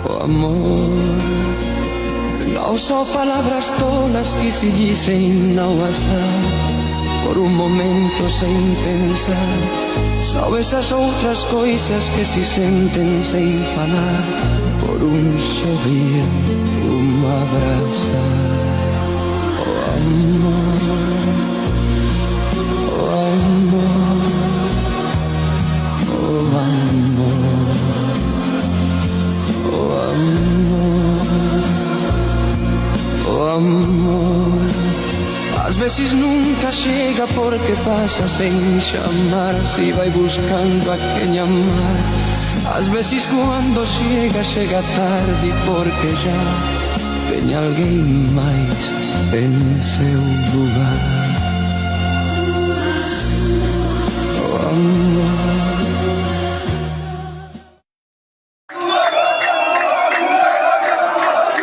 Oh amor, não só palavras tolas que se dizem ao azar, por um momento sem pensar. São essas outras coisas que se sentem sem falar, por um sorrir, abraçar. Oh amor, oh amor, oh amor, oh amor, oh amor. Às vezes nunca chega porque passa sem chamar, se vai buscando a quem amar. Às vezes quando chega, chega tarde porque já tem alguém mais em seu lugar. Oh amor,